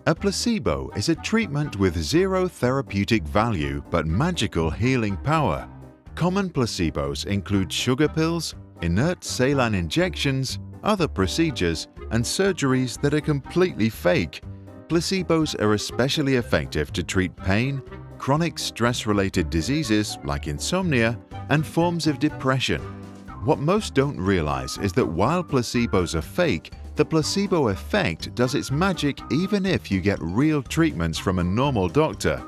A placebo is a treatment with zero therapeutic value but magical healing power. Common placebos include sugar pills, inert saline injections, other procedures, and surgeries that are completely fake. Placebos are especially effective to treat pain, chronic stress-related diseases like insomnia, and forms of depression. What most don't realize is that while placebos are fake, the placebo effect does its magic even if you get real treatments from a normal doctor.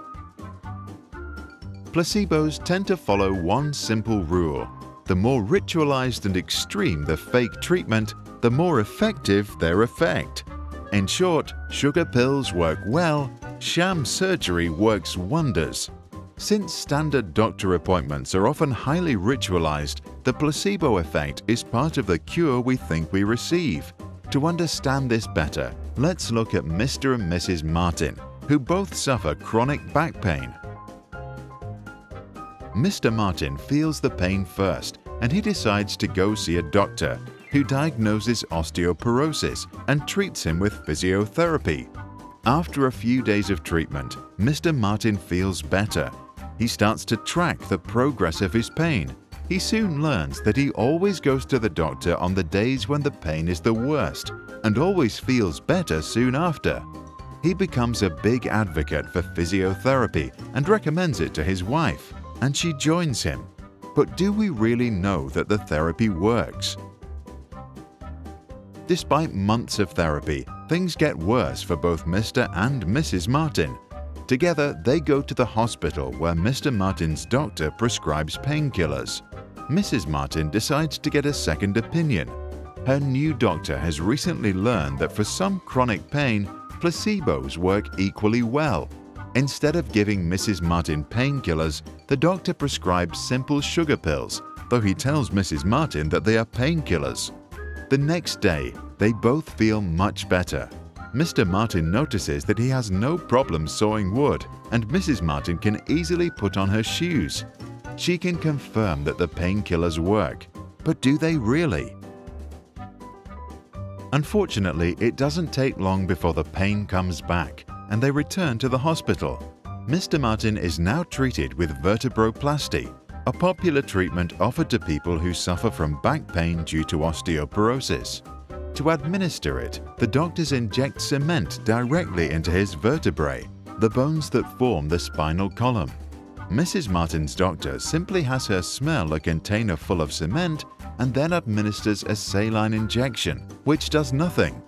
Placebos tend to follow one simple rule. The more ritualized and extreme the fake treatment, the more effective their effect. In short, sugar pills work well, sham surgery works wonders. Since standard doctor appointments are often highly ritualized, the placebo effect is part of the cure we think we receive. To understand this better, let's look at Mr. and Mrs. Martin, who both suffer chronic back pain. Mr. Martin feels the pain first, and he decides to go see a doctor, who diagnoses osteoporosis and treats him with physiotherapy. After a few days of treatment, Mr. Martin feels better. He starts to track the progress of his pain. He soon learns that he always goes to the doctor on the days when the pain is the worst and always feels better soon after. He becomes a big advocate for physiotherapy and recommends it to his wife, and she joins him. But do we really know that the therapy works? Despite months of therapy, things get worse for both Mr. and Mrs. Martin. Together, they go to the hospital where Mr. Martin's doctor prescribes painkillers. Mrs. Martin decides to get a second opinion. Her new doctor has recently learned that for some chronic pain, placebos work equally well. Instead of giving Mrs. Martin painkillers, the doctor prescribes simple sugar pills, though he tells Mrs. Martin that they are painkillers. The next day, they both feel much better. Mr. Martin notices that he has no problem sawing wood, and Mrs. Martin can easily put on her shoes. She can confirm that the painkillers work, but do they really? Unfortunately, it doesn't take long before the pain comes back, and they return to the hospital. Mr. Martin is now treated with vertebroplasty, a popular treatment offered to people who suffer from back pain due to osteoporosis. To administer it, the doctors inject cement directly into his vertebrae, the bones that form the spinal column. Mrs. Martin's doctor simply has her smell a container full of cement and then administers a saline injection, which does nothing.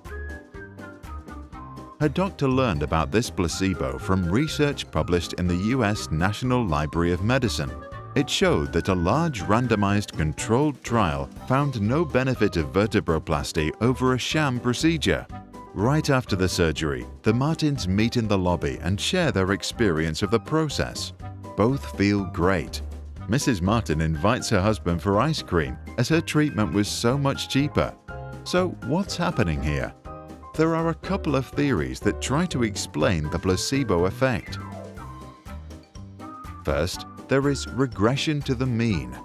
Her doctor learned about this placebo from research published in the US National Library of Medicine. It showed that a large randomized controlled trial found no benefit of vertebroplasty over a sham procedure. Right after the surgery, the Martins meet in the lobby and share their experience of the process. Both feel great. Mrs. Martin invites her husband for ice cream as her treatment was so much cheaper. So what's happening here? There are a couple of theories that try to explain the placebo effect. First, there is regression to the mean.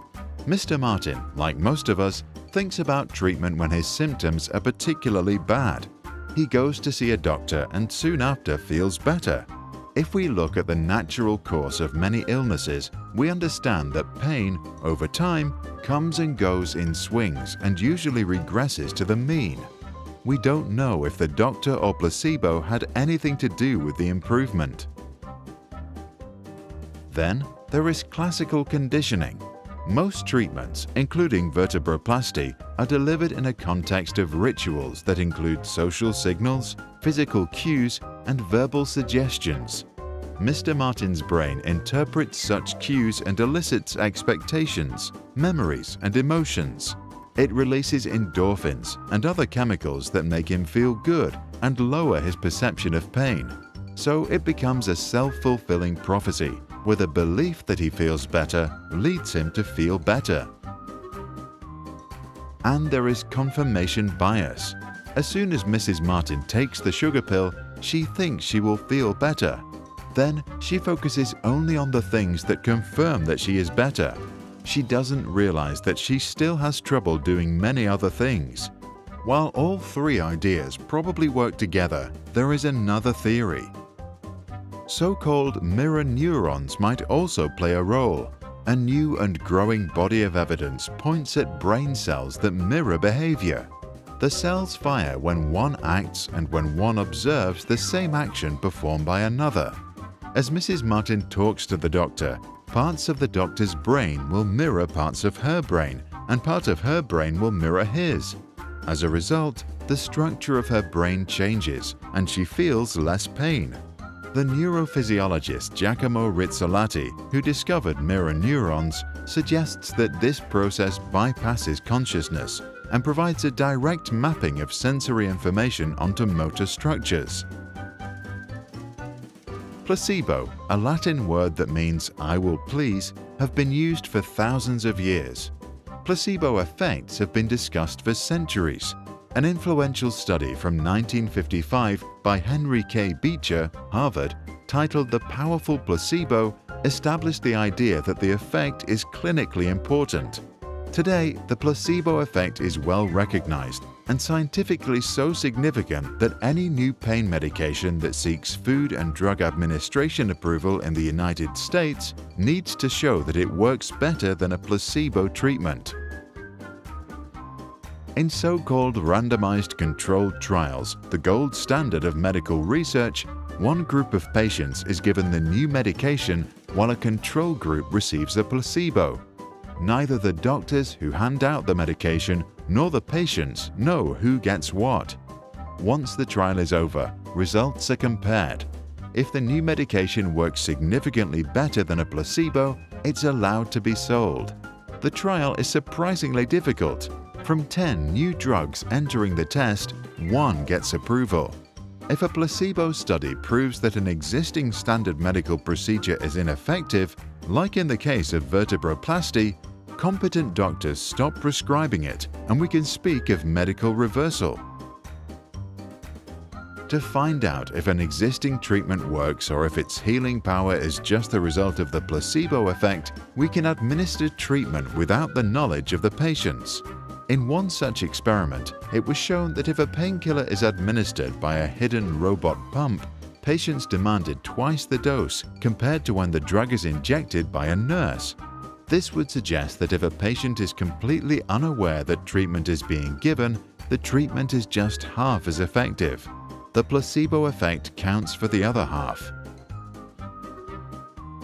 Mr. Martin, like most of us, thinks about treatment when his symptoms are particularly bad. He goes to see a doctor and soon after feels better. If we look at the natural course of many illnesses, we understand that pain, over time, comes and goes in swings and usually regresses to the mean. We don't know if the doctor or placebo had anything to do with the improvement. Then, there is classical conditioning. Most treatments, including vertebroplasty, are delivered in a context of rituals that include social signals, physical cues, and verbal suggestions. Mr. Martin's brain interprets such cues and elicits expectations, memories, and emotions. It releases endorphins and other chemicals that make him feel good and lower his perception of pain. So it becomes a self-fulfilling prophecy, where the belief that he feels better leads him to feel better. And there is confirmation bias. As soon as Mrs. Martin takes the sugar pill, she thinks she will feel better. Then she focuses only on the things that confirm that she is better. She doesn't realize that she still has trouble doing many other things. While all three ideas probably work together, there is another theory. So-called mirror neurons might also play a role. A new and growing body of evidence points at brain cells that mirror behavior. The cells fire when one acts and when one observes the same action performed by another. As Mrs. Martin talks to the doctor, parts of the doctor's brain will mirror parts of her brain, and part of her brain will mirror his. As a result, the structure of her brain changes, and she feels less pain. The neurophysiologist Giacomo Rizzolatti, who discovered mirror neurons, suggests that this process bypasses consciousness and provides a direct mapping of sensory information onto motor structures. Placebo, a Latin word that means "I will please," have been used for thousands of years. Placebo effects have been discussed for centuries. An influential study from 1955 by Henry K. Beecher, Harvard, titled "The Powerful Placebo," established the idea that the effect is clinically important. Today, the placebo effect is well recognized and scientifically so significant that any new pain medication that seeks Food and Drug Administration approval in the United States needs to show that it works better than a placebo treatment. In so-called randomized controlled trials, the gold standard of medical research, one group of patients is given the new medication while a control group receives a placebo. Neither the doctors who hand out the medication nor the patients know who gets what. Once the trial is over, results are compared. If the new medication works significantly better than a placebo, it's allowed to be sold. The trial is surprisingly difficult. From 10 new drugs entering the test, 1 gets approval. If a placebo study proves that an existing standard medical procedure is ineffective, like in the case of vertebroplasty, competent doctors stop prescribing it, and we can speak of medical reversal. To find out if an existing treatment works or if its healing power is just the result of the placebo effect, we can administer treatment without the knowledge of the patients. In one such experiment, it was shown that if a painkiller is administered by a hidden robot pump, patients demanded twice the dose compared to when the drug is injected by a nurse. This would suggest that if a patient is completely unaware that treatment is being given, the treatment is just half as effective. The placebo effect counts for the other half.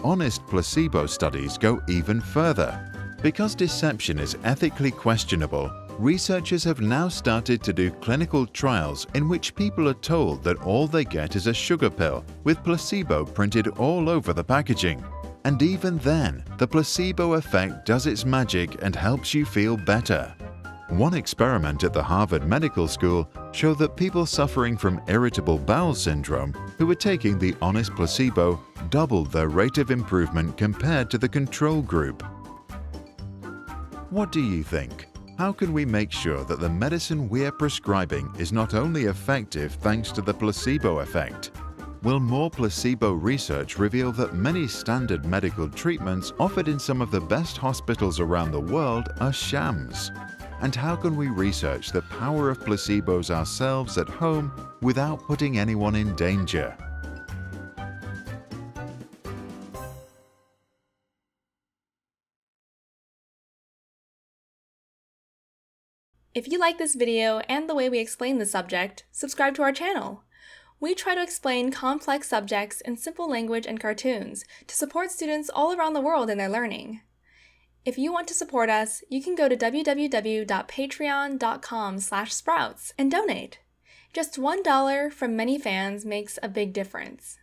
Honest placebo studies go even further. Because deception is ethically questionable, researchers have now started to do clinical trials in which people are told that all they get is a sugar pill with placebo printed all over the packaging. And even then, the placebo effect does its magic and helps you feel better. One experiment at the Harvard Medical School showed that people suffering from irritable bowel syndrome who were taking the honest placebo doubled their rate of improvement compared to the control group. What do you think? How can we make sure that the medicine we are prescribing is not only effective thanks to the placebo effect? Will more placebo research reveal that many standard medical treatments offered in some of the best hospitals around the world are shams? And how can we research the power of placebos ourselves at home without putting anyone in danger? If you like this video and the way we explain the subject, subscribe to our channel. We try to explain complex subjects in simple language and cartoons to support students all around the world in their learning. If you want to support us, you can go to www.patreon.com/sprouts and donate. Just $1 from many fans makes a big difference.